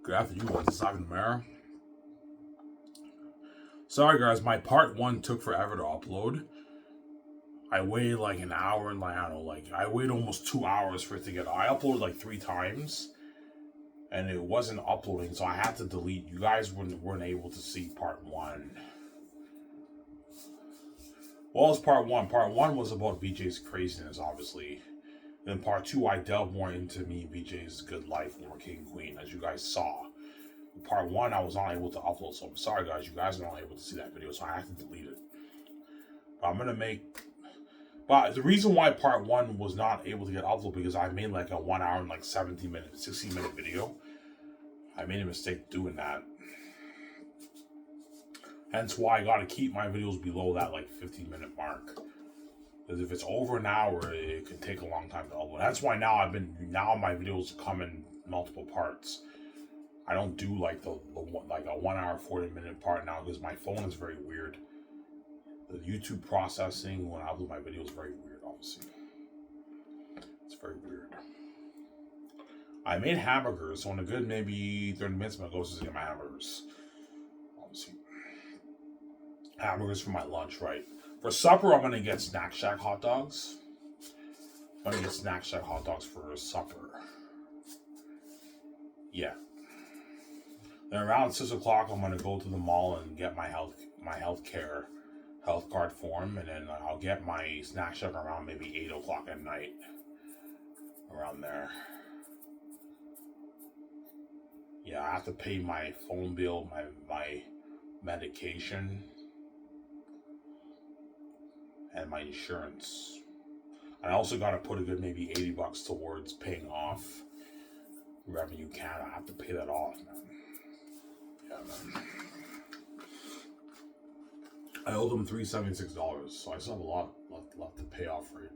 Good afternoon, this is Ivan Mara. Sorry guys, my part 1 took forever to upload. I waited like an hour and I waited almost 2 hours for it to get. I uploaded like 3 times and it wasn't uploading, so I had to delete. You guys weren't able to see part 1. Well, it's part 1. Part 1 was about VJ's craziness, obviously. Then part 2, I delved more into me and VJ's good life when we're king and queen, as you guys saw. Part 1, I was not able to upload, so I'm sorry guys, you guys are not able to see that video, so I have to delete it. But the reason why part 1 was not able to get uploaded, because I made like a 1 hour and like 16-minute video. I made a mistake doing that. Hence why I gotta keep my videos below that like 15-minute mark. Because if it's over an hour, it can take a long time to upload. That's why now my videos come in multiple parts. I don't do like a 1 hour 40-minute part now because my phone is very weird. The YouTube processing when I upload my videos is very weird, obviously. It's very weird. I made hamburgers, so in a good maybe 30 minutes I'm gonna go to get my hamburgers. Obviously. Hamburgers for my lunch, right? For supper I'm gonna get Snack Shack hot dogs. I'm gonna get Snack Shack hot dogs for supper. Yeah. Then around 6 o'clock, I'm gonna go to the mall and get my health card form, and then I'll get my Snack Shack around maybe 8 o'clock at night. Around there. Yeah, I have to pay my phone bill, my medication, and my insurance. I also gotta put a good maybe $80 towards paying off Revenue Canada. I have to pay that off, man. Yeah, man. I owe them $376, so I still have a lot left to pay off for it.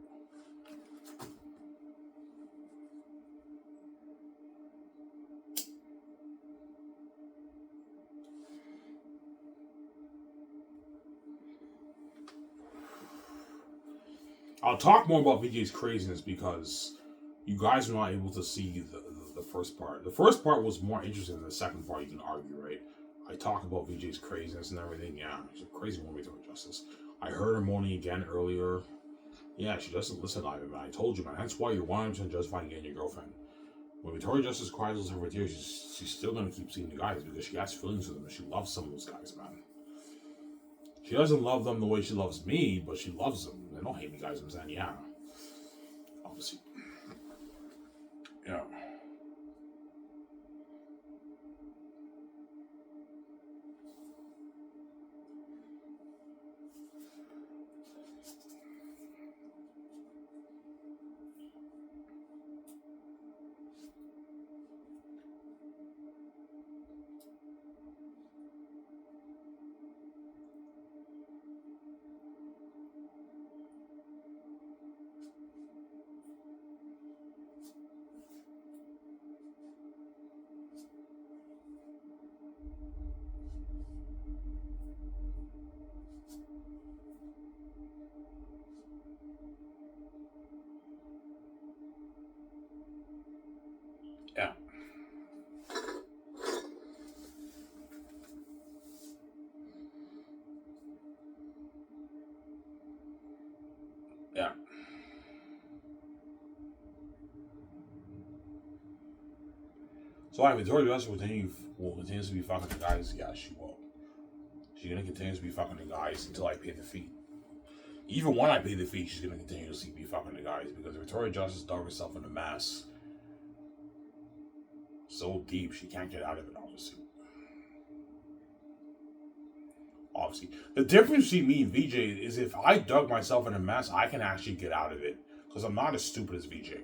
I'll talk more about VJ's craziness because you guys were not able to see the first part. The first part was more interesting than the second part, you can argue, right? I talk about VJ's craziness and everything. Yeah, she's a crazy woman, Victoria Justice. I heard her moaning again earlier. Yeah, she doesn't listen, Ivan, man. I told you, man. That's why you're 100% justifying getting your girlfriend. When Victoria Justice cries over tears, she's still going to keep seeing the guys because she has feelings for them and she loves some of those guys, man. She doesn't love them the way she loves me, but she loves them. They don't hate me, guys. I'm saying, yeah. Obviously. Yeah. Yeah. Yeah. So I Victoria Justice will continue to be fucking the guys. Yeah, she will. She's gonna continue to be fucking the guys until I pay the fee. Even when I pay the fee, she's gonna continue to be fucking the guys because Victoria Justice dug herself in a mess so deep she can't get out of it. Obviously, the difference between me and VJ is if I dug myself in a mess, I can actually get out of it because I'm not as stupid as VJ.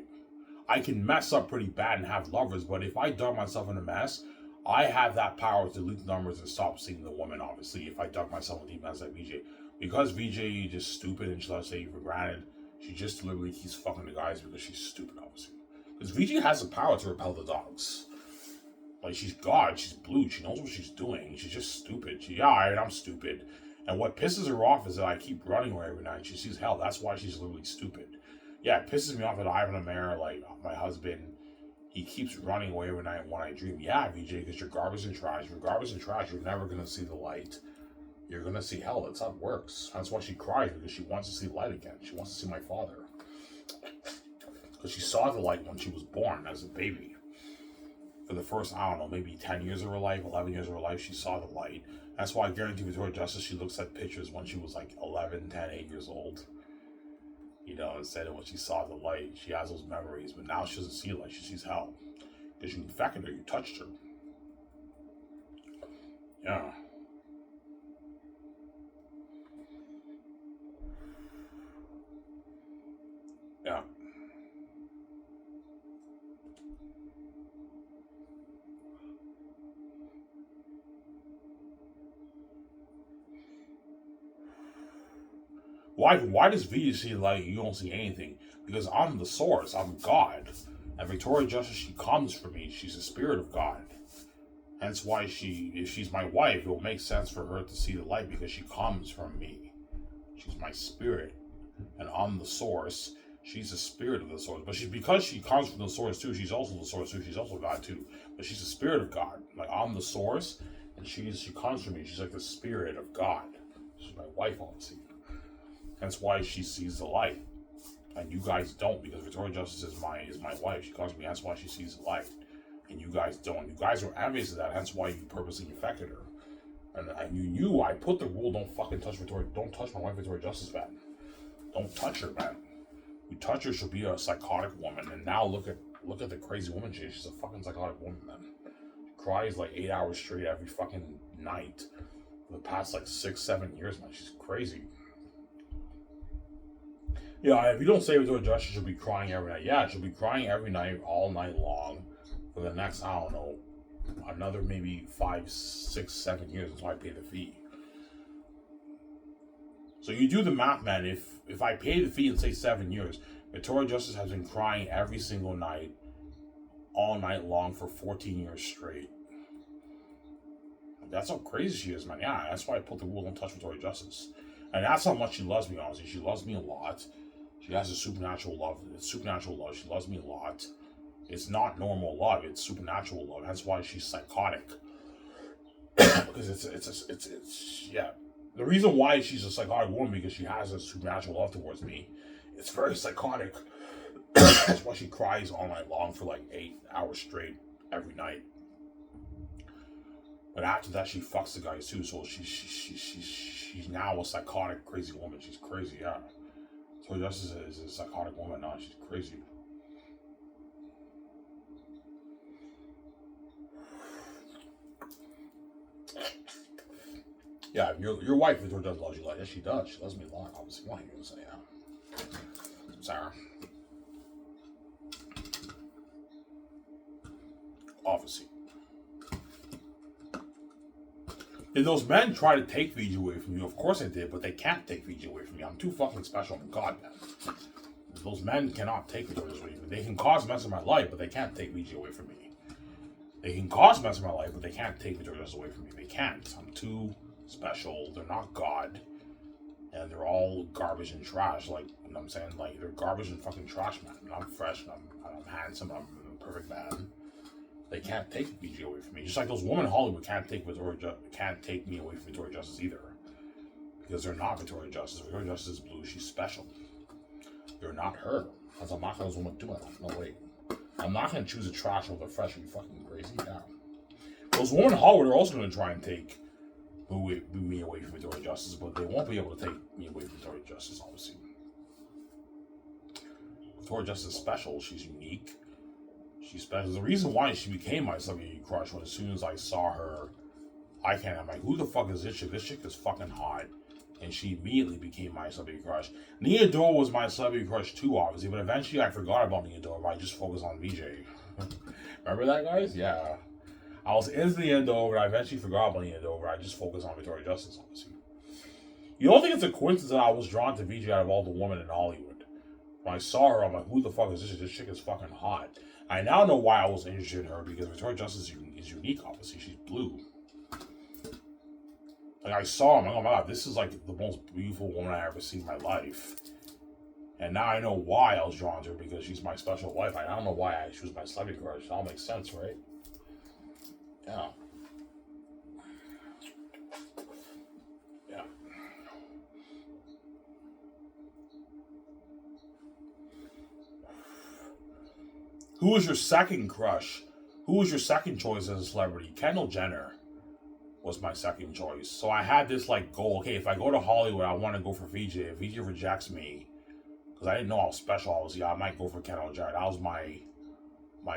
I can mess up pretty bad and have lovers, but if I dug myself in a mess, I have that power to delete the numbers and stop seeing the woman, obviously, if I dug myself in a deep mess like VJ. Because VJ is just stupid and she loves to take you for granted, she just deliberately keeps fucking the guys because she's stupid, obviously. Because VJ has the power to repel the dogs. Like, she's God, she's blue, she knows what she's doing. She's just stupid. Alright, I'm stupid. And what pisses her off is that I keep running away every night. She sees hell, that's why she's literally stupid. Yeah, it pisses me off that Ivan Amara, like, my husband, He keeps running away every night when I dream. Yeah, VJ, because you're garbage and trash. You're garbage and trash. You're never going to see the light. You're going to see hell. That's how it works. That's why she cries, because she wants to see light again. She wants to see my father. Because she saw the light when she was born as a baby. For the first, I don't know, maybe 10 years of her life, 11 years of her life, she saw the light. That's why I guarantee Victoria Justice, she looks at pictures when she was like 11, 10, 8 years old. You know, instead of when she saw the light, she has those memories. But now she doesn't see light, she sees hell. Because you infected her, you touched her. Yeah. Yeah. Why does V see light? You don't see anything? Because I'm the source. I'm God. And Victoria Justice, she comes for me. She's the spirit of God. Hence why if she's my wife, it will make sense for her to see the light because she comes from me. She's my spirit. And I'm the source. She's the spirit of the source. But because she comes from the source too, she's also the source too. She's also God too. But she's the spirit of God. Like, I'm the source, and she comes from me. She's like the spirit of God. She's my wife, obviously. That's why she sees the light. And you guys don't, because Victoria Justice is my wife. She comes to me. That's why she sees the light. And you guys don't. You guys are envious of that. That's why you purposely infected her. And you knew I put the rule, don't fucking touch Victoria. Don't touch my wife, Victoria Justice, man. Don't touch her, man. You touch her, she'll be a psychotic woman. And now look at the crazy woman she is. She's a fucking psychotic woman, man. She cries like 8 hours straight every fucking night for the past like 6-7 years, man. She's crazy. Yeah, if you don't say Victoria Justice, she'll be crying every night. Yeah, she'll be crying every night, all night long, for the next, I don't know, another maybe 5, 6, 7 years until I pay the fee. So you do the math, man. If I pay the fee and say 7 years, Victoria Justice has been crying every single night, all night long for 14 years straight. That's how crazy she is, man. Yeah, that's why I put the rule, don't touch Victoria Justice. And that's how much she loves me, honestly. She loves me a lot. She has a supernatural love. It's supernatural love. She loves me a lot. It's not normal love. It's supernatural love. That's why she's psychotic. Because it's yeah. The reason why she's a psychotic woman, because she has a supernatural love towards me. It's very psychotic. That's why she cries all night long for like 8 hours straight every night. But after that, she fucks the guys too. So she's now a psychotic, crazy woman. She's crazy, yeah. So Justice is a psychotic woman now. She's crazy. Yeah, your wife, Victoria, does love you like that. She does. She loves me a lot. Obviously, why are you gonna say that? Sarah. Obviously. Did those men try to take VJ away from you? Of course they did, but they can't take VJ away from me. I'm too fucking special. I'm God, man. Those men cannot take Victoria away from me. They can cause mess in my life, but they can't take VJ away from me. They can cause mess in my life, but they can't take Victoria away from me. They can't. I'm too special. They're not God. And they're all garbage and trash. Like, you know what I'm saying? Like, they're garbage and fucking trash, man. And I'm fresh, and I'm handsome, and I'm a perfect man. They can't take VJ away from me. Just like those women in Hollywood can't take me away from Victoria Justice either. Because they're not Victoria Justice. Victoria Justice is blue. She's special. You're not her. Because I'm not going to those women do it. No way. I'm not going to choose a trash over the fresh. Are you fucking crazy? Yeah. Those women in Hollywood are also going to try and take me away from Victoria Justice, but they won't be able to take me away from Victoria Justice, obviously. Victoria Justice is special. She's unique. She's special. The reason why she became my celebrity crush was as soon as I saw her, I'm like, who the fuck is this chick? This chick is fucking hot. And she immediately became my celebrity crush. Nia Dore was my celebrity crush too, obviously, but eventually I forgot about Nia Dore, but I just focused on VJ. Remember that, guys? Yeah. I was into Nia Dore, but I eventually forgot about Nia Dore, but I just focused on Victoria Justice, obviously. You don't think it's a coincidence that I was drawn to VJ out of all the women in Hollywood? When I saw her, I'm like, who the fuck is this? This chick is fucking hot. I now know why I was interested in her, because Victoria Justice is unique, obviously. She's blue. Like, I saw him, I'm like, oh my god, this is like the most beautiful woman I ever seen in my life. And now I know why I was drawn to her, because she's my special wife. I don't know why she was my celebrity crush. It all makes sense, right? Yeah. Yeah. Who was your second crush? Who was your second choice as a celebrity? Kendall Jenner was my second choice. So I had this like goal. Okay, if I go to Hollywood, I want to go for VJ. If VJ rejects me, because I didn't know how special I was, yeah, I might go for Kendall Jenner. That was my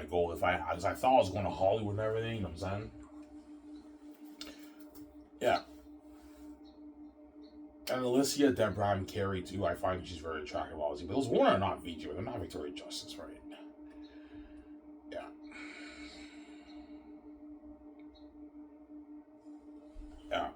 goal. Because I thought I was going to Hollywood and everything. You know what I'm saying? Yeah. And Alicia, Deborah, and Carrie too. I find she's very attractive, obviously. But those women are not VJ. They're not Victoria Justice, right? Yeah. Yeah.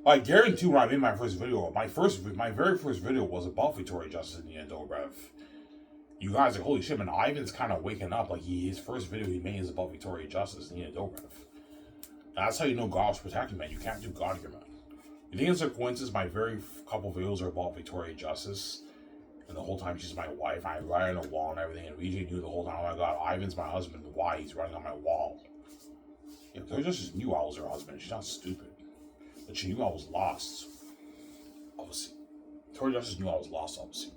I guarantee when I made my first video, my very first video was about Victoria Justice and Nina Dobrev. You guys are holy shit, man. Ivan's kind of waking up. Like his first video he made is about Victoria Justice and Nina Dobrev. That's how you know God's protecting, man. You can't do God here, man. You think it's a coincidence? My very couple videos are about Victoria Justice, and the whole time she's my wife. I write on the wall and everything, and VJ knew the whole time. Oh my God, Ivan's my husband. Why he's writing on my wall? Yeah, Victoria Justice knew I was her husband. She's not stupid, but she knew I was lost. Obviously, Victoria Justice knew I was lost. Obviously,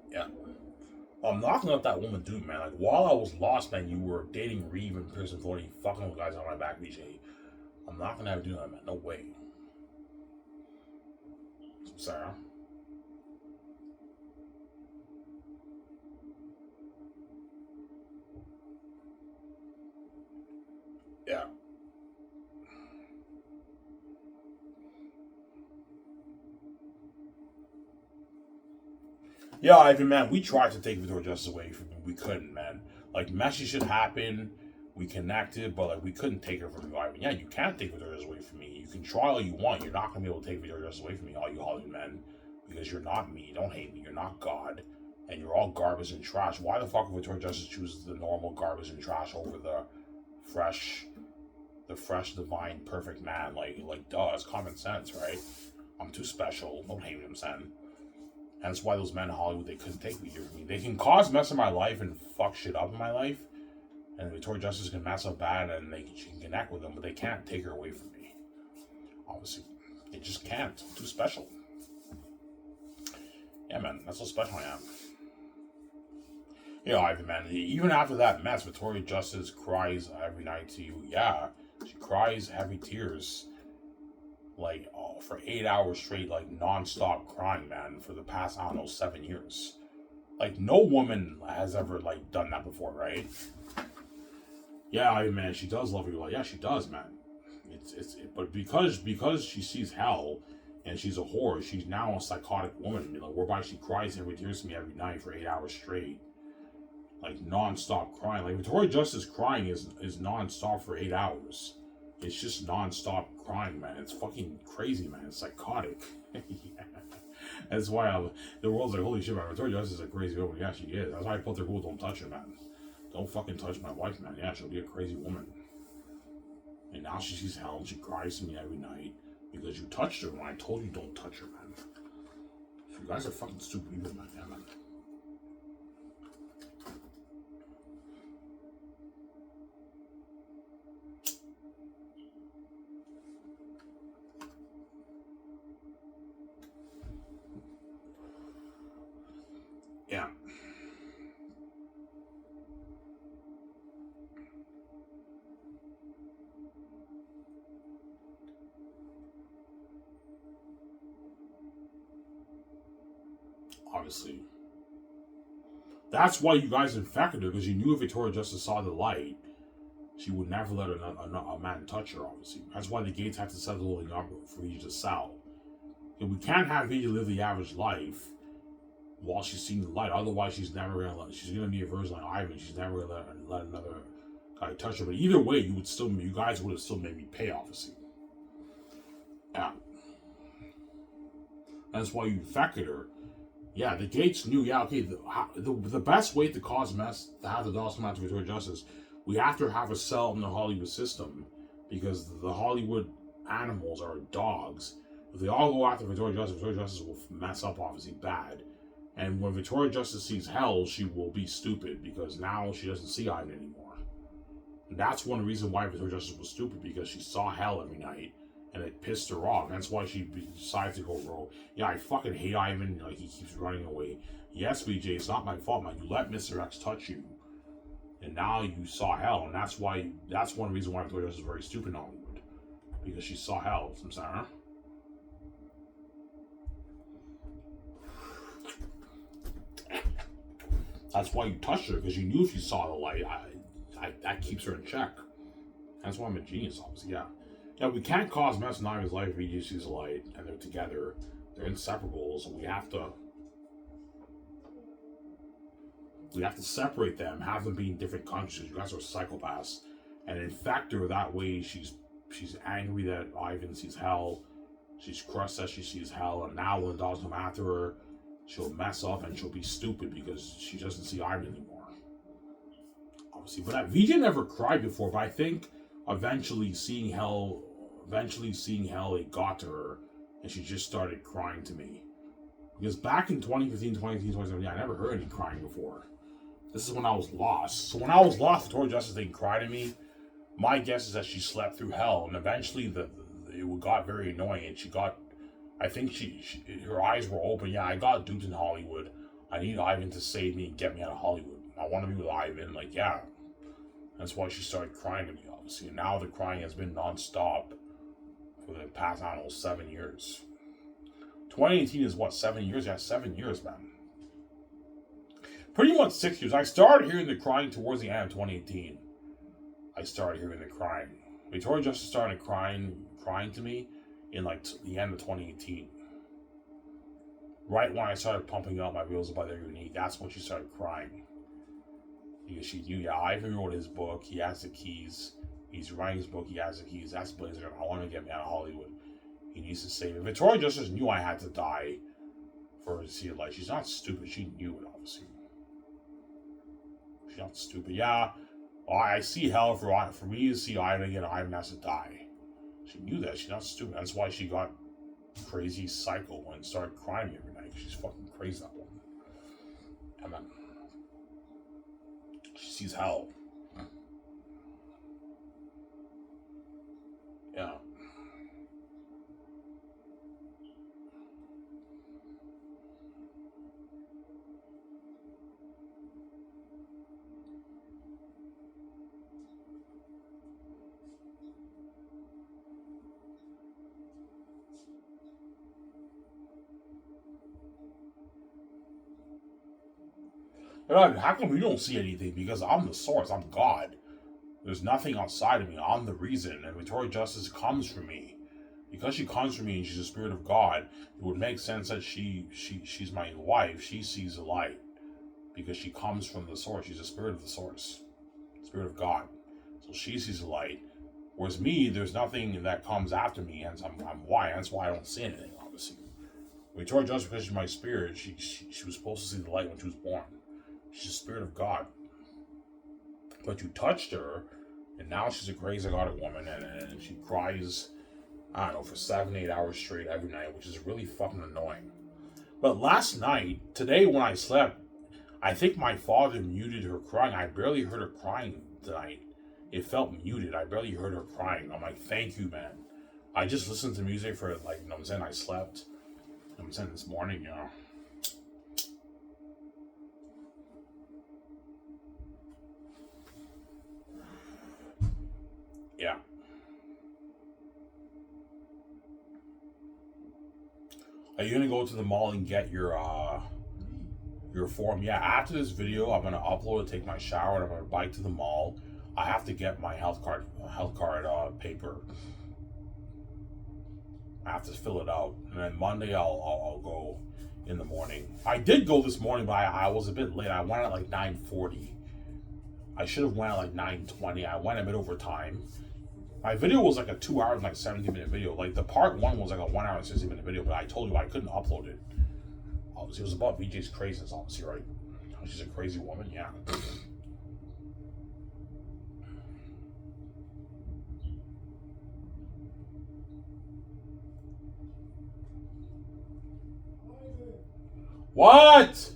yeah. I'm not gonna let that woman do it, man. Like while I was lost, man, you were dating Reeve and Pearson Forty, fucking with guys on my back, VJ. I'm not gonna have to do that, man. No way. Sarah. Yeah. Yeah, Ivan, man, we tried to take Victoria Justice away from him. We couldn't, man. Like, messy shit happened. We connected, but, like, we couldn't take her from you, Ivan. Yeah, you can't take Victoria Justice away from me. You can try all you want. You're not going to be able to take Victoria Justice away from me, all you Hollywood men. Because you're not me. Don't hate me. You're not God. And you're all garbage and trash. Why the fuck would Victoria Justice choose the normal garbage and trash over fresh, the fresh, divine, perfect man? Like, duh, it's common sense, right? I'm too special. Don't hate me, I'm saying. And that's why those men in Hollywood, they couldn't take me here from me. They can cause mess in my life and fuck shit up in my life. And Victoria Justice can mess up bad and she can connect with them, but they can't take her away from me. Obviously. They just can't. I'm too special. Yeah, man. That's how special I am. You know, Ivan, man. Even after that mess, Victoria Justice cries every night to you. Yeah. She cries heavy tears. Like, oh, for 8 hours straight, like, non-stop crying, man, for the past, I don't know, 7 years. Like, no woman has ever, like, done that before, right? Yeah, I mean, man, she does love you. Like, yeah, she does, man. But because she sees hell and she's a whore, she's now a psychotic woman. Like, whereby she cries every tears to me every night for 8 hours straight, like non-stop crying. Like Victoria Justice crying is non-stop for 8 hours. It's just non-stop crying, man. It's fucking crazy, man. It's psychotic. Yeah. That's why the world's like, holy shit, man. Victoria Justice is a crazy woman. Yeah, she is. That's why I put the rule: don't touch her, man. Don't fucking touch my wife, man. Yeah, she'll be a crazy woman. And now she sees hell and she cries to me every night because you touched her when I told you don't touch her, man. You guys are fucking stupid people, man. Yeah, man. Yeah. Obviously. That's why you guys infected her, because you knew if Victoria Justice saw the light, she would never let a man touch her, obviously. That's why the gates had to set the holding up for you to sell. And we can't have Vija live the average life while she's seeing the light. Otherwise, she's gonna be a version like Ivan. She's never gonna let another guy touch her. But either way, you guys would have still made me pay, obviously. Yeah. That's why you infected her. Yeah, the Gates knew. Yeah, okay. The best way to cause mess, to have the dogs come out to Victoria Justice, we have to have a cell in the Hollywood system, because the Hollywood animals are dogs. If they all go after Victoria Justice will mess up obviously bad. And when Victoria Justice sees hell, she will be stupid, because now she doesn't see Ivan anymore. And that's one reason why Victoria Justice was stupid, because she saw hell every night. And it pissed her off. That's why she decided to go rogue. Yeah, I fucking hate Ivan. Like, he keeps running away. Yes, BJ, it's not my fault, man. You let Mr. X touch you, and now you saw hell. And that's one reason why Victoria is very stupid in Hollywood, because she saw hell. I'm sorry, huh? That's why you touched her, because you knew if you saw the light, that keeps her in check. That's why I'm a genius, obviously. Yeah. Yeah, we can't cause mess in Ivan's life if he just sees a light, and they're together. They're inseparable, so we have to separate them, have them be in different countries. You guys are psychopaths, and infect her that way. She's angry that Ivan sees hell. She's crushed that she sees hell, and now when the dogs come after her, she'll mess up and she'll be stupid because she doesn't see Ivan anymore. Obviously, but VJ never cried before, but I think eventually seeing hell, it got to her, and she just started crying to me. Because back in 2015, 2017, I never heard any crying before. This is when I was lost. So when I was lost, Victoria Justice didn't cry to me. My guess is that she slept through hell, and eventually it got very annoying, and I think her eyes were open. Yeah, I got duped in Hollywood. I need Ivan to save me and get me out of Hollywood. I want to be with Ivan. Like, yeah. That's why she started crying to me, obviously. And now the crying has been non-stop for the past, 7 years. 2018 is what, 7 years? Yeah, 7 years, man. Pretty much 6 years. I started hearing the crying towards the end of 2018. I started hearing the crying. Victoria Justice started crying to me in the end of 2018. Right when I started pumping up my videos about their unique, that's when she started crying. Because she knew, yeah, Ivan wrote his book, he has the keys. He's writing his book, he has the keys. That's Blazer. I want to get me out of Hollywood. He needs to save it. Victoria Justice knew I had to die for her to see it. Like, she's not stupid. She knew it, obviously. She's not stupid. Yeah, I see hell for me to see Ivan again. Ivan has to die. She knew that. She's not stupid. That's why she got crazy psycho and started crying every night. She's fucking crazy, that woman. And then she sees hell. Yeah. How come you don't see anything? Because I'm the source. I'm God. There's nothing outside of me. I'm the reason. And Victoria Justice comes from me. Because she comes from me and she's a spirit of God, it would make sense that she's my wife. She sees the light. Because she comes from the source. She's a spirit of the source. Spirit of God. So she sees the light. Whereas me, there's nothing that comes after me. And I'm white. That's why I don't see anything, obviously. Victoria Justice, because she's my spirit, she was supposed to see the light when she was born. She's a spirit of God. But you touched her, and now she's a crazy God woman, and she cries, I don't know, for 7-8 hours straight every night, which is really fucking annoying. But last night, today when I slept, I think my father muted her crying. I barely heard her crying tonight. It felt muted. I barely heard her crying. I'm like, thank you, man. I just listened to music for, I slept. This morning, Yeah. Are you gonna go to the mall and get your form? Yeah, after this video, I'm gonna upload it, take my shower, and I'm gonna bike to the mall. I have to get my health card paper. I have to fill it out, and then Monday I'll go in the morning. I did go this morning, but I was a bit late. I went at 9:40. I should have went at 9:20. I went a bit over time. My video was like a 2 hour and like 17-minute video. Like the part 1 was like a 1 hour and 60-minute video, but I told you I couldn't upload it. Obviously, it was about VJ's craziness, obviously, right? She's a crazy woman, yeah. What?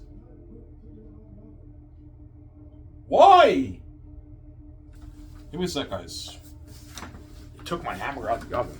Why? Give me a sec, guys. He took my hamburger out the oven.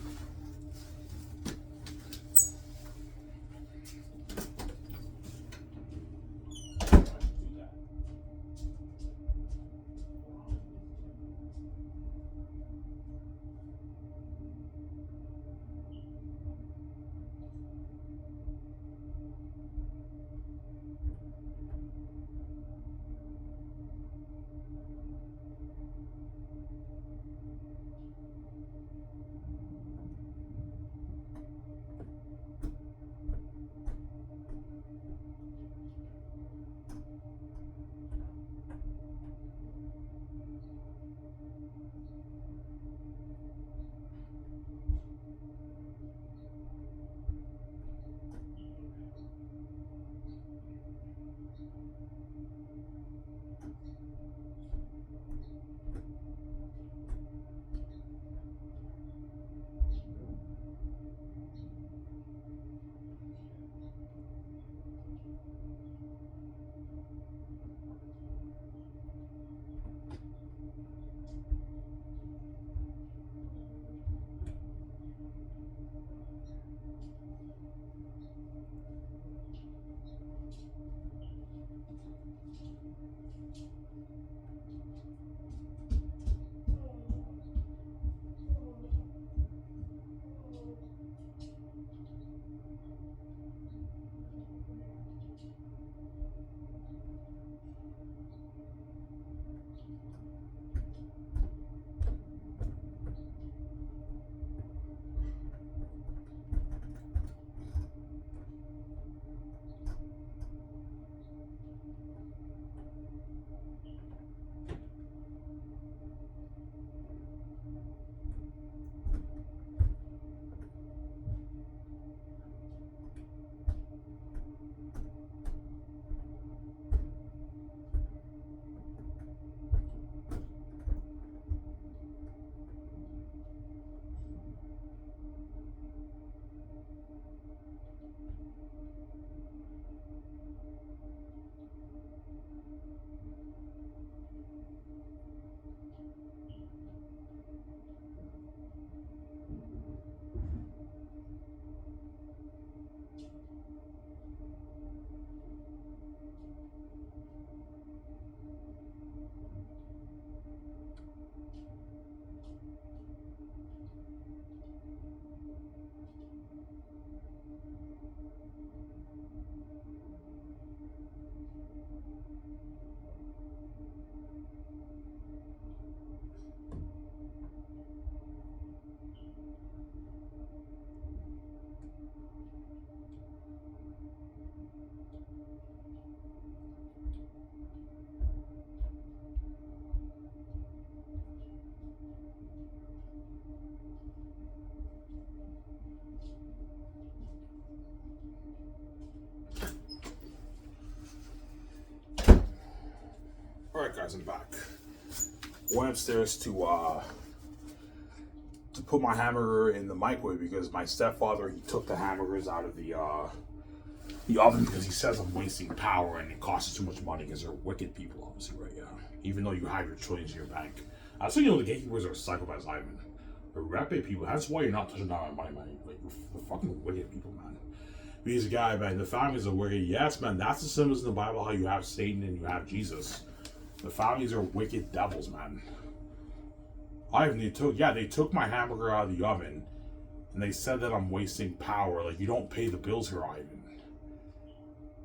Alright guys, I'm back. Went upstairs to put my hamburger in the microwave because my stepfather, he took the hamburgers out of the oven because he says I'm wasting power and it costs too much money because they're wicked people, obviously, right? Yeah. Even though you have your trillions in your bank. So you know the gatekeepers are psychopaths, Ivan. The rapid people, that's why you're not touching down on money, man. Like, you're fucking wicked people, man. He's a guy, man, the families are wicked. Yes, man, that's the symbols in the Bible, how you have Satan and you have Jesus. The families are wicked devils, man. Ivan, they took my hamburger out of the oven and they said that I'm wasting power. Like, you don't pay the bills here, Ivan.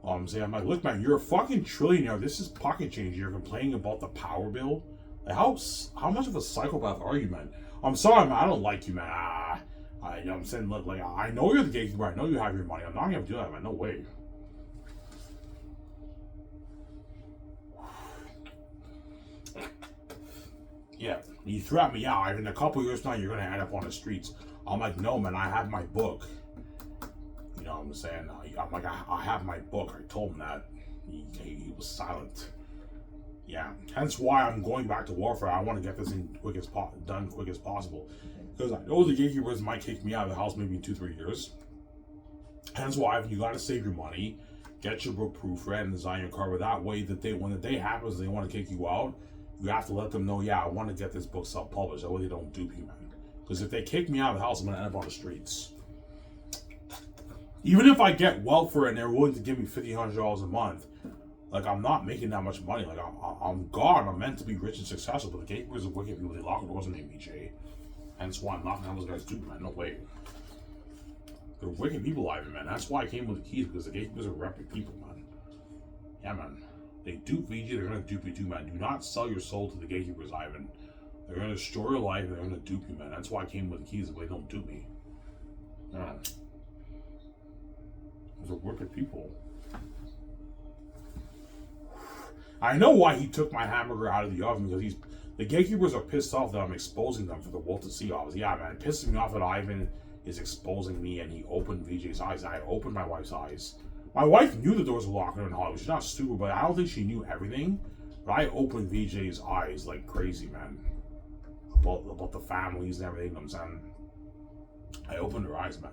I'm saying, I'm like, look, man, you're a fucking trillionaire. This is pocket change. You're complaining about the power bill. Like, how much of a psychopath are you, man? I'm sorry, man. I don't like you, man. You know what I'm saying? Look, like, I know you're the gatekeeper. I know you have your money. I'm not gonna do that, man. No way. Yeah, you threatened me, yeah, in a couple years now, you're going to end up on the streets. I'm like, no, man, I have my book. You know what I'm saying? I'm like, I have my book. I told him that. He was silent. Yeah, hence why I'm going back to warfare. I want to get this done quick as possible. Because I know the gatekeepers might kick me out of the house maybe in 2-3 years. Hence why you got to save your money, get your book proofread, and design your cover. That way, when the day happens, they want to kick you out. You have to let them know, yeah, I want to get this book self-published. That way they don't dupe you, man. Because if they kick me out of the house, I'm going to end up on the streets. Even if I get well for it and they're willing to give me $1,500 a month, like, I'm not making that much money. Like, I'm God. I'm meant to be rich and successful, but the gatekeepers are wicked people. They lock the doors and name me Jay. Hence why I'm knocking on those guys' dupe, man. No way. They're wicked people, Ivan, man. That's why I came with the keys, because the gatekeepers are repping people, man. Yeah, man. They dupe VG, they're going to dupe you too, man. Do not sell your soul to the gatekeepers, Ivan. They're going to destroy your life, and they're going to dupe you, man. That's why I came with the keys, but they don't dupe me. Yeah. Those are wicked people. I know why he took my hamburger out of the oven, because the gatekeepers are pissed off that I'm exposing them for the world to see. Obviously, yeah, man. It pisses me off that Ivan is exposing me, and he opened VJ's eyes. I opened my wife's eyes. My wife knew the doors were locked in Hollywood. She's not stupid, but I don't think she knew everything. But I opened VJ's eyes like crazy, man. About the families and everything, you know what I'm saying? I opened her eyes, man.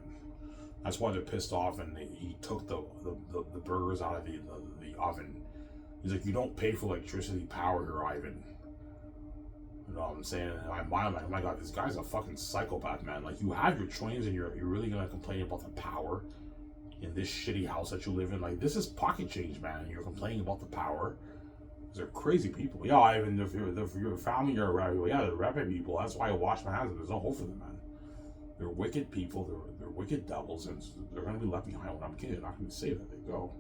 That's why they're pissed off, and he took the burgers out of the oven. He's like, you don't pay for electricity power here, Ivan. You know what I'm saying? And I'm like, oh my God, this guy's a fucking psychopath, man. Like, you have your trains, and you're really gonna complain about the power in this shitty house that you live in? Like, this is pocket change, man. And you're complaining about the power. They're crazy people. Yeah, Ivan, if your family are around, yeah, they're rapping people. That's why I wash my hands. There's no hope for them, man. They're wicked people. They're wicked devils, and they're gonna be left behind when I'm kid. They're not gonna be saved that they go.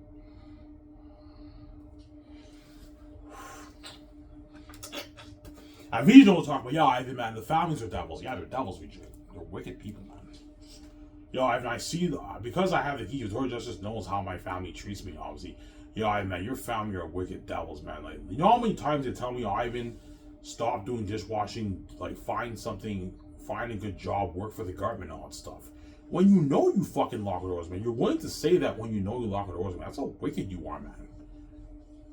And VJ don't talk, but yeah, Ivan, man, the families are devils. Yeah, they're devils, VJ. They're wicked people, man. Yo, Ivan, I see, because I have the key, Lord Justice knows how my family treats me, obviously. Yo, Ivan, man, your family are wicked devils, man. Like, you know how many times they tell me, Ivan, stop doing dishwashing, like, find a good job, work for the government, and all that stuff. When you know you fucking lock the doors, man, you're willing to say that when you know you lock the doors, man. That's how wicked you are, man.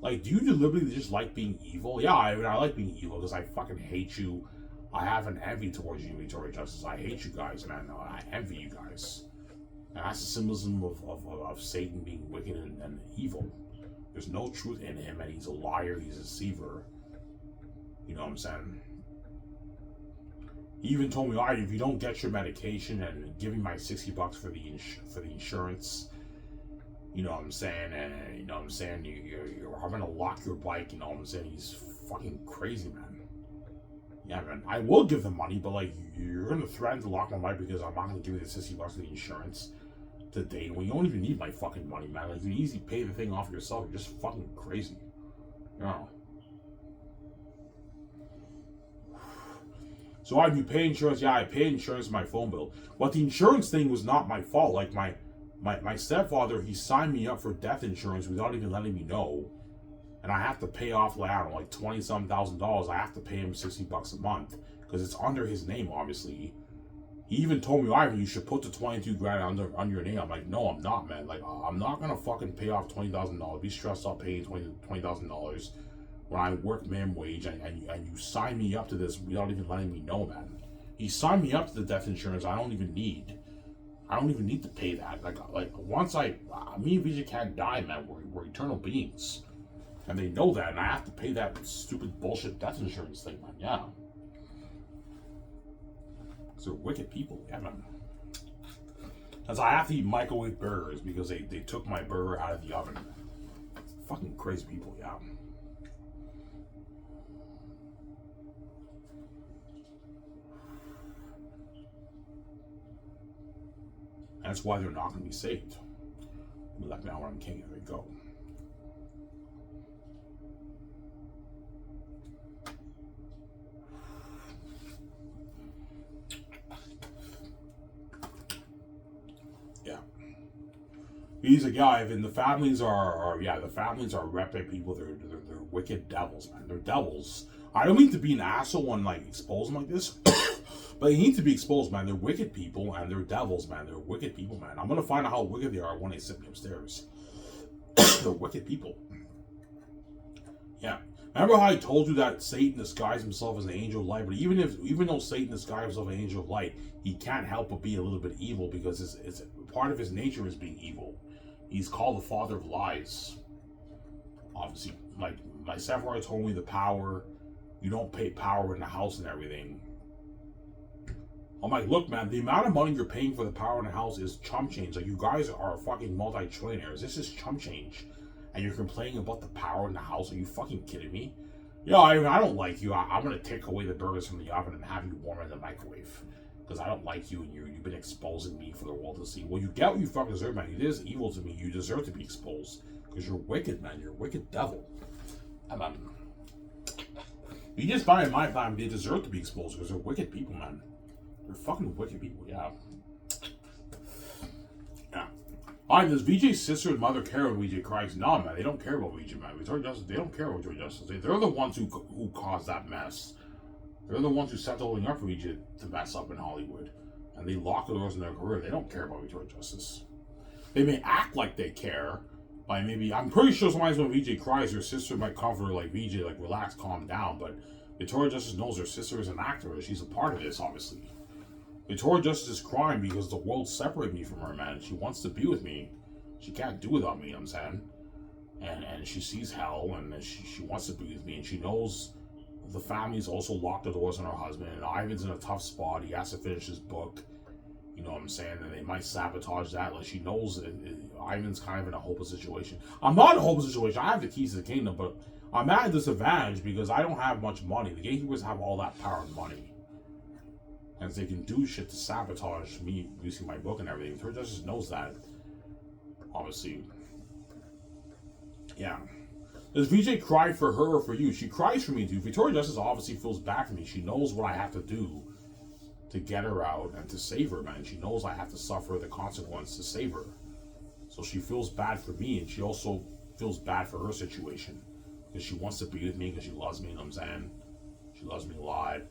Like, do you deliberately just like being evil? Yeah, I like being evil because I fucking hate you. I have an envy towards you, Victoria Justice. I hate you guys, man. I envy you guys. And that's the symbolism of Satan being wicked and evil. There's no truth in him, and he's a liar, he's a deceiver. You know what I'm saying? He even told me, all right, if you don't get your medication and give me my $60 for the insurance, you know what I'm saying, and you know what I'm saying, you're having to lock your bike, you know what I'm saying. He's fucking crazy, man. Yeah, man, I will give them money, but like, you're gonna threaten to lock my bike because I'm not gonna give you the $60 for the insurance today when you don't even need my fucking money, man. Like, you can easily pay the thing off yourself. You're just fucking crazy, you know. So you pay insurance? Yeah, I pay insurance for my phone bill, but the insurance thing was not my fault. Like, my stepfather, he signed me up for death insurance without even letting me know. And I have to pay off, like, I don't know, like $20-some thousand. I have to pay him $60 a month because it's under his name, obviously. He even told me, Ivan, you should put the $22,000 under your name. I'm like, no, I'm not, man. Like, I'm not gonna fucking pay off $20,000. Be stressed out paying $20,000 when I work minimum wage, and you sign me up to this without even letting me know, man. He signed me up to the death insurance I don't even need to pay that. Like once me and Vijay can't die, man. We're eternal beings. And they know that, and I have to pay that stupid bullshit death insurance thing, man. Yeah. Because they're wicked people, yeah, man. As I have to eat microwave burgers because they took my burger out of the oven. Fucking crazy people, yeah. That's why they're not going to be saved. Like, now I'm king, there we go. Yeah. He's a guy, and the families are repping people. They're wicked devils, man. They're devils. I don't mean to be an asshole and like expose them like this, but they need to be exposed, man. They're wicked people and they're devils, man. They're wicked people, man. I'm gonna find out how wicked they are when they sit me upstairs. They're wicked people. Yeah. Remember how I told you that Satan disguised himself as an angel of light? But even though Satan disguised himself as an angel of light, he can't help but be a little bit evil because it's part of his nature is being evil. He's called the father of lies. Obviously, like my Sephora told me the power, you don't pay power in the house and everything. I'm like, look, man, the amount of money you're paying for the power in the house is chump change. Like, you guys are fucking multi-trillionaires. This is chump change. And you're complaining about the power in the house. Are you fucking kidding me? Yeah, I mean, I don't like you. I'm going to take away the burgers from the oven and have you warm in the microwave. Because I don't like you and you've been exposing me for the world to see. Well, you get what you fucking deserve, man. It is evil to me. You deserve to be exposed. Because you're wicked, man. You're a wicked devil. You just find in my time they deserve to be exposed because they're wicked people, man. They're fucking wicked people, yeah. Yeah. Alright, does VJ's sister and mother care about VJ Christ? No, man, they don't care about VJ, man. Victoria Justice, they don't care about Victoria Justice. They're the ones who caused that mess. They're the ones who set the whole thing up for VJ to mess up in Hollywood. And they lock the doors in their career. They don't care about Victoria Justice. They may act like they care. By maybe, I'm pretty sure sometimes when VJ cries, her sister might comfort her like, VJ, like, relax, calm down. But Victoria Justice knows her sister is an actor. She's a part of this, obviously. Victoria Justice is crying because the world separated me from her, man. She wants to be with me. She can't do without me, you know what I'm saying? And she sees hell, and she wants to be with me, and she knows the family's also locked the doors on her husband, and Ivan's in a tough spot. He has to finish his book, you know what I'm saying? And they might sabotage that. Like, she knows Ivan's kind of in a hopeless situation. I'm not in a hopeless situation. I have the keys to the kingdom, but I'm at a disadvantage because I don't have much money. The gatekeepers have all that power and money. And they can do shit to sabotage me using my book and everything. Victoria Justice knows that. Obviously. Yeah. Does VJ cry for her or for you? She cries for me too. Victoria Justice obviously feels bad for me. She knows what I have to do to get her out and to save her, man. She knows I have to suffer the consequence to save her. So she feels bad for me, and she also feels bad for her situation. Because she wants to be with me because she loves me, you know what I'm saying? She loves me a lot.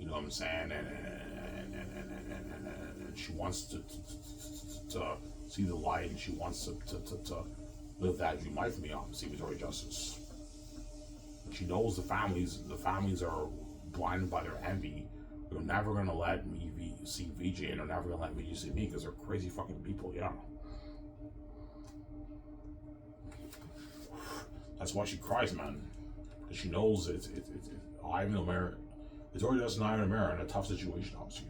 You know what I'm saying? And she wants to see the light, and she wants to live that dream life for me, obviously, Victoria Justice. And she knows the families are blinded by their envy. They're never going to let me see VJ, and they're never going to let VJ see me because they're crazy fucking people, yeah. That's why she cries, man. Because she knows I'm in America. Victoria Justice and I are in a tough situation, obviously.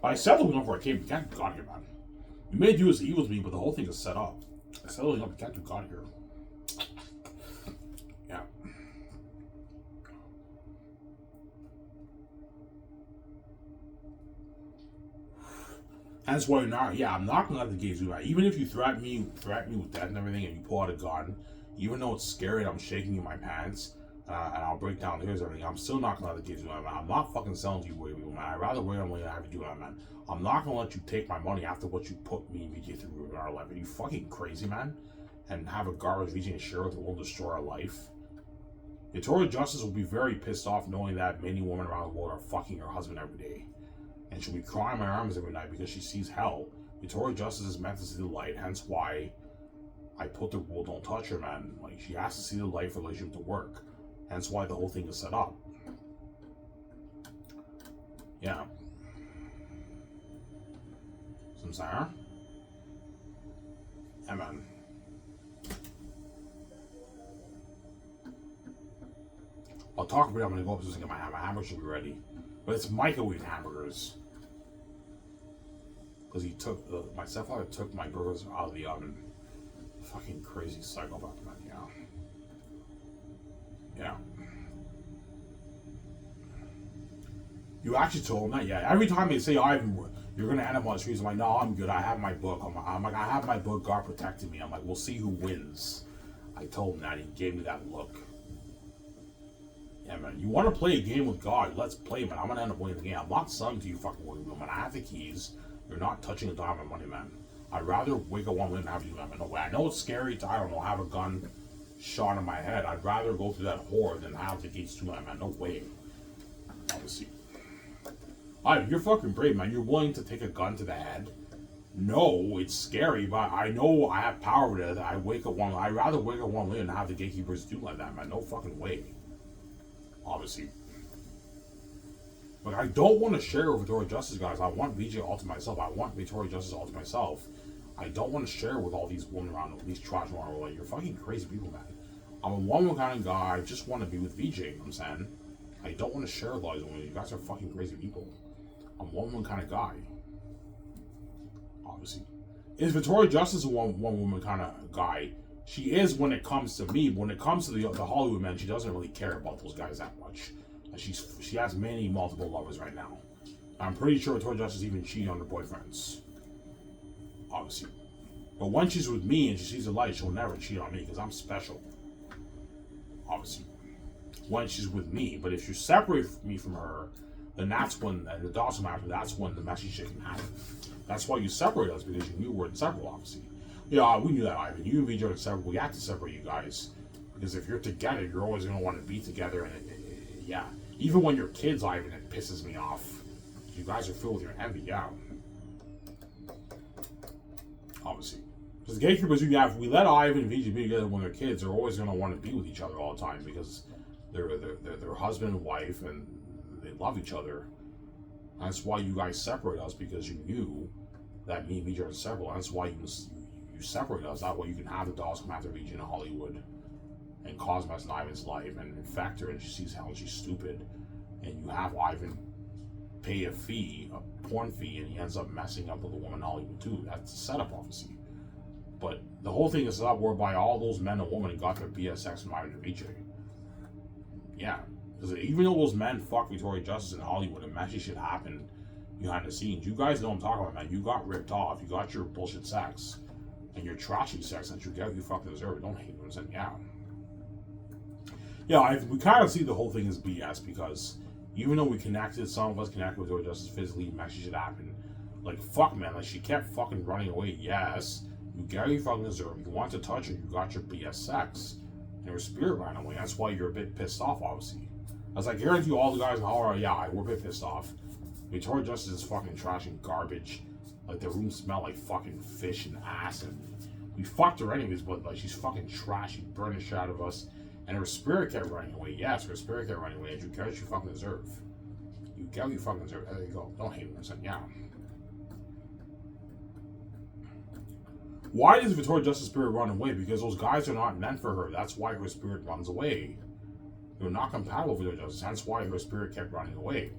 I said looking up where I came. You can't do God here, man. You may do as evil to me, but the whole thing is set up. I said looking up, you can't do God here. Yeah. That's why I'm not gonna let the gays do that. Even if you threaten me with death and everything, and you pull out a gun, even though it's scary and I'm shaking in my pants, and I'll break down here's everything, I'm still not gonna let the gays do that, man. I'm not fucking selling to you, man. I'd rather wait on when I have to do that, man. I'm not gonna let you take my money after what you put me and VJ through in our life. Are you fucking crazy, man? And have a garbage VJ and share with the world destroy our life? Victoria Justice will be very pissed off knowing that many women around the world are fucking her husband every day. And she'll be crying my arms every night because she sees hell. Victoria Justice is meant to see the light, hence why I put the rule, don't touch her, man. Like, she has to see the light for the relationship to work. Hence why the whole thing is set up. Yeah. Samsara? Yeah, man. I'll talk about it. I'm gonna go upstairs and get my hamburger should be ready. But it's microwave hamburgers. Because he took, my stepfather took my burgers out of the oven. Fucking crazy psychopath, man, yeah. Yeah. You actually told him that? Yeah. Every time they say, Ivan, you're going to end up on the streets, I'm like, no, I'm good. I have my book. I'm like, I have my book. God protecting me. I'm like, we'll see who wins. I told him that. He gave me that look. Yeah, man. You want to play a game with God? Let's play, man. I'm going to end up winning the game. I'm not selling to you fucking winning, man. I have the keys. You're not touching a dime of money, man. I'd rather wake up one minute and have you, man. No way. I know it's scary to, I don't know, have a gun shot in my head. I'd rather go through that whore than have the gates to my man. No way. Obviously. You're fucking brave, man. You're willing to take a gun to the head. No, it's scary, but I know I have power with it. I'd rather wake up one later than have the gatekeepers do like that, man. No fucking way. Obviously. But I don't want to share with Victoria Justice, guys. I want VJ all to myself. I want Victoria Justice all to myself. I don't want to share with all these women around, these trash around. Like, you're fucking crazy people, man. I'm a one-woman kind of guy. I just want to be with VJ, you know what I'm saying? I don't want to share with all these women. You guys are fucking crazy people. I'm a one-woman kind of guy. Obviously. Is Victoria Justice a one-woman kind of guy? She is when it comes to me. But when it comes to the Hollywood men, she doesn't really care about those guys that much. She has multiple lovers right now. I'm pretty sure Victoria Justice even cheating on her boyfriends. Obviously. But when she's with me and she sees the light, she'll never cheat on me because I'm special. Obviously. When she's with me. But if you separate me from her, then that's when, the Dawson matter, that's when the messy shit can happen. That's why you separate us, because you knew we're inseparable, obviously. Yeah, we knew that, Ivan. You and VJ are inseparable. We have to separate you guys. Because if you're together, you're always going to want to be together. And yeah. Even when you're kids, Ivan, it pisses me off. You guys are filled with your envy, yeah. Obviously. Because gatekeepers, if we let Ivan and VJ be together when they're kids, they're always going to want to be with each other all the time. Because they're husband and wife, and they love each other. That's why you guys separate us, because you knew that me and VJ are inseparable. That's why you separate us. That way you can have the dogs come after VJ in Hollywood and cause mess in Ivan's life and infect her, and she sees how she's stupid. And you have Ivan pay a porn fee, and he ends up messing up with a woman in Hollywood too. That's a setup, obviously. But the whole thing is set up whereby all those men and women got their BS sex from Ivan and VJ. Yeah. Because even though those men fuck Victoria Justice in Hollywood and messy shit happened behind the scenes, you guys know what I'm talking about, man. You got ripped off. You got your bullshit sex. And your trashy sex that you fucking deserve it. Don't hate them. Saying, yeah. Yeah, we kind of see the whole thing as BS, because even though we connected, some of us connected with Victoria Justice physically, messy shit happened. Like, fuck, man. Like, she kept fucking running away. Yes. You get what you fucking deserve. You want to touch her. You got your BS sex. And her spirit ran away. That's why you're a bit pissed off, obviously. As I guarantee you, all the guys in horror, yeah, we're a bit pissed off. Victoria Justice is fucking trash and garbage. Like, the room smelled like fucking fish and ass, and we fucked her anyways, but like, she's fucking trash. She burned the shit out of us, and her spirit kept running away. Yes, her spirit kept running away, and you get what you fucking deserve. You get what you fucking deserve. There you go. Don't hate her. Saying, yeah. Why does Victoria Justice spirit run away? Because those guys are not meant for her. That's why her spirit runs away. They're not compatible with Victoria Justice. That's why her spirit kept running away.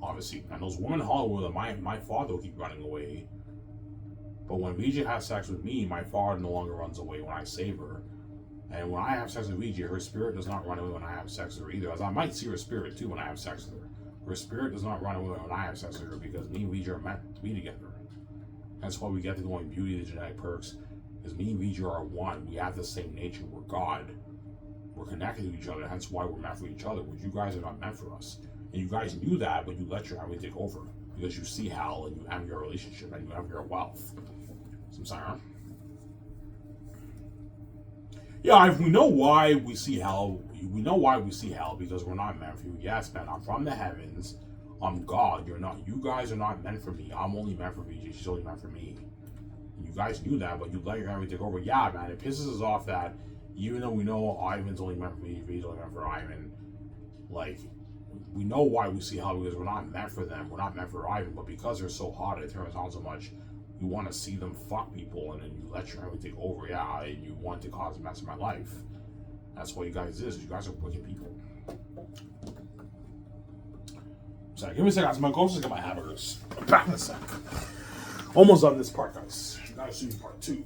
Obviously. And those women in Hollywood, my father will keep running away. But when VJ has sex with me, my father no longer runs away when I save her. And when I have sex with VJ, her spirit does not run away when I have sex with her either. As I might see her spirit too when I have sex with her. Her spirit does not run away when I have sex with her, because me and VJ are meant to be together. That's why we get to go in beauty, the genetic perks. Because me and VJ are one. We have the same nature. We're God. We're connected to each other. Hence why we're meant for each other. But you guys are not meant for us. And you guys knew that, but you let your family take over. Because you see hell, and you have your relationship, and you have your wealth. I'm sorry. Yeah, we know why we see hell. We know why we see hell, because we're not meant for you. Yes, man, I'm from the heavens. I'm God. You're not. You guys are not meant for me. I'm only meant for VJ. She's only meant for me. And you guys knew that, but you let your family take over. Yeah, man, it pisses us off that even though we know Ivan's only meant for me, VJ's only meant for Ivan, like, we know why we see hell, because we're not meant for them. We're not meant for Ivan, but because they're so hot, it turns on so much. You want to see them fuck people, and then you let your family take over. Yeah, and you want to cause a mess in my life. That's what you guys is. You guys are wicked people. Sorry, give me a second. My ghost has got my hamburgers. I'm back in a sec. Almost done this part, guys. Gotta see part 2.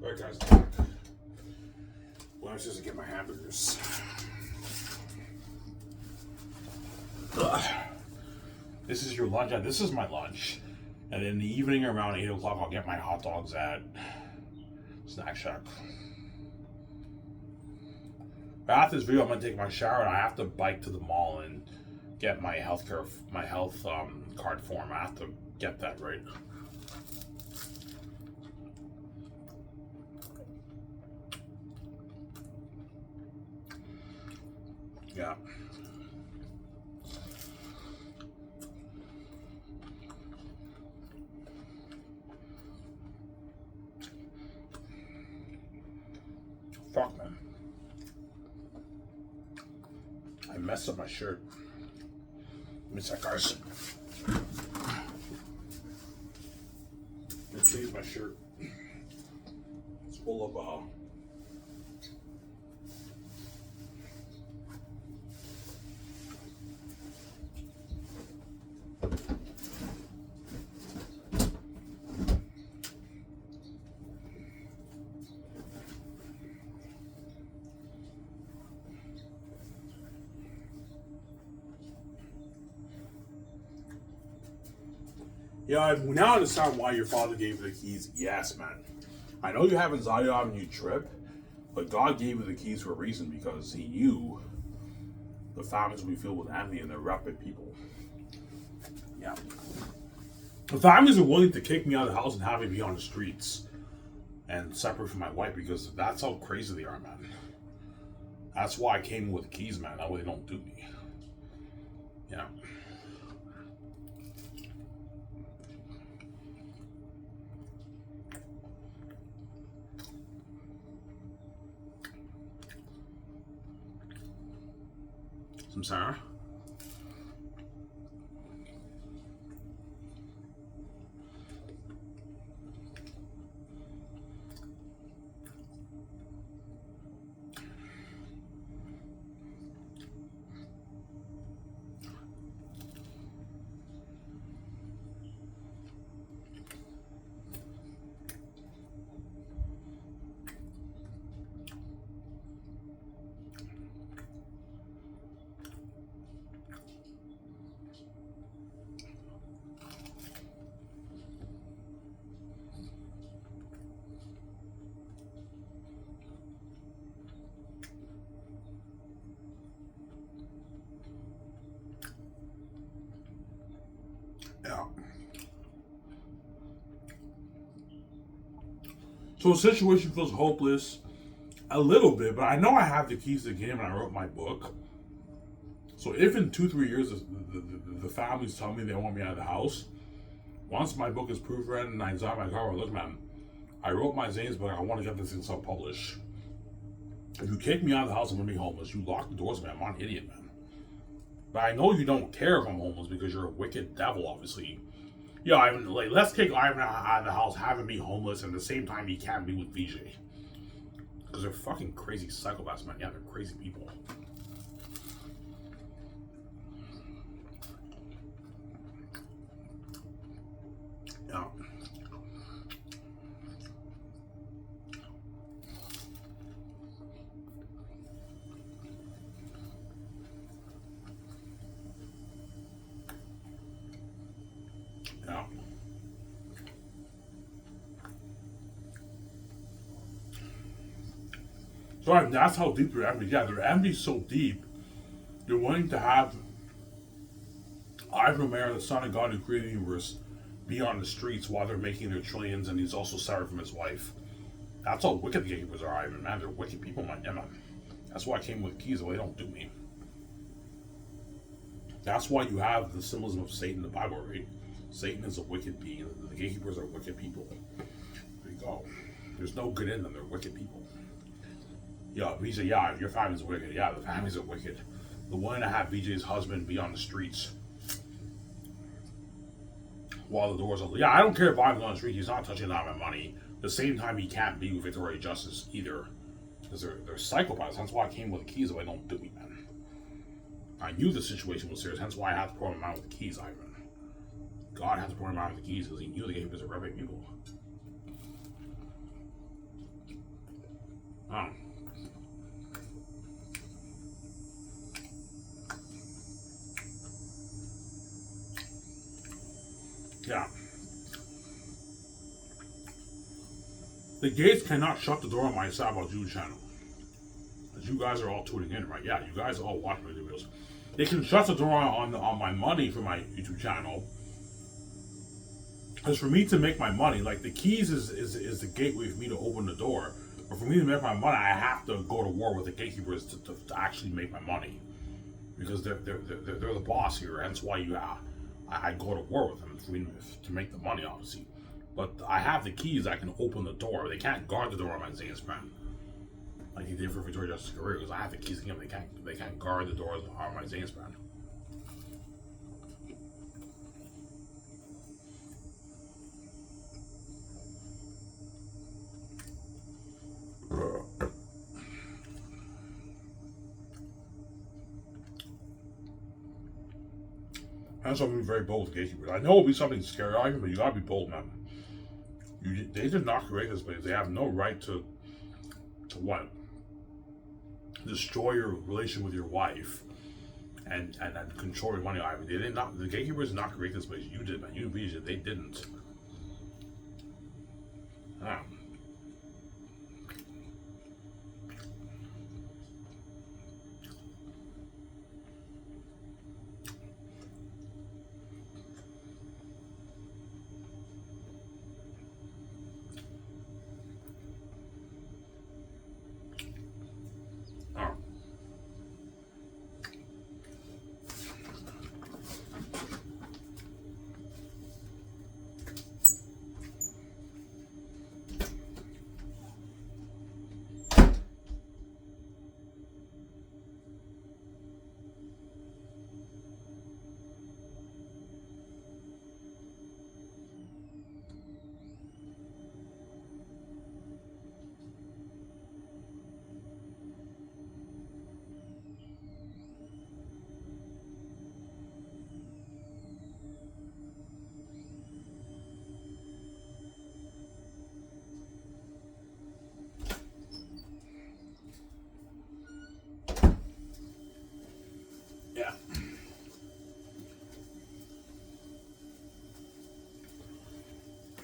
right, guys. Well, I was just to get my hamburgers. Ugh. This is your lunch. This is my lunch. And in the evening around 8 o'clock, I'll get my hot dogs at Snack Shack. After this video, I'm going to take my shower and I have to bike to the mall and get my health card form. I have to get that right. Yeah. Fuck, man. I messed up my shirt. Give me a sec, guys. I changed my shirt. It's full of Yeah, I now understand why your father gave you the keys. Yes, man. I know you have anxiety on your trip, but God gave you the keys for a reason because He knew the families will be filled with envy and they're rapid people. Yeah. The families are willing to kick me out of the house and have me be on the streets and separate from my wife because that's how crazy they are, man. That's why I came with the keys, man. That way they don't do me. Yeah. Some Sarah. Yeah. So the situation feels hopeless a little bit, but I know I have the keys to the game and I wrote my book. So if in 2-3 years the families tell me they want me out of the house, once my book is proofread and I design my cover, look, man, I wrote my Zane's book. I want to get this thing self-published. If you kick me out of the house, I'm gonna be homeless. You lock the doors, man. I'm not an idiot, man. But I know you don't care if I'm homeless because you're a wicked devil, obviously. Yeah, Ivan, like, let's kick Ivan out of the house, have him be homeless, and at the same time he can't be with VJ. Because they're fucking crazy psychopaths, man. Yeah, they're crazy people. Yeah. Yeah. So that's how deep their envy. Yeah, their envy is so deep. They're willing to have Ivan Romero, the son of God who created the universe, be on the streets while they're making their trillions, and he's also separate from his wife. That's how wicked the gatekeepers are, Ivan. Man, they're wicked people, man. Yeah, man. That's why I came with keys, so they don't do me. That's why you have the symbolism of Satan in the Bible, right? Satan is a wicked being. The gatekeepers are wicked people. There you go. There's no good in them. They're wicked people. Yeah, VJ, yeah, your family's wicked. Yeah, the families are wicked. The one to have VJ's husband be on the streets while the doors are... Yeah, I don't care if I'm on the street. He's not touching on my money. At the same time, he can't be with Victoria Justice either. Because they're psychopaths. That's why I came with the keys, so I don't do me, man. I knew the situation was serious. Hence why I had to pour him out with the keys, Ivan. God had to pour him out with the keys because he knew the gatekeepers are rebel people. Oh. Yeah. The gates cannot shut the door on my Sad About You channel. As you guys are all tuning in, right? Yeah, you guys all watch my videos. They can shut the door on my money for my YouTube channel. Because for me to make my money, like the keys is the gateway for me to open the door. But for me to make my money, I have to go to war with the gatekeepers to actually make my money. Because they're the boss here. Hence why I go to war with them for me to make the money, obviously. But I have the keys. I can open the door. They can't guard the door on my Zane's brand, like he did for Victoria Justice Career. Because I have the keys to him. They can't guard the doors on my Zane's brand. That's why I'm very bold with gatekeepers. I know it'll be something scary, but you gotta be bold, man. They did not create this place. They have no right to what? Destroy your relation with your wife and control your money. They did not. The gatekeepers did not create this place. You did, man. You did. They didn't. Yeah.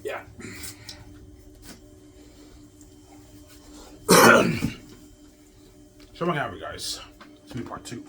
Yeah. So I'm gonna have it, guys. It's gonna be part 2.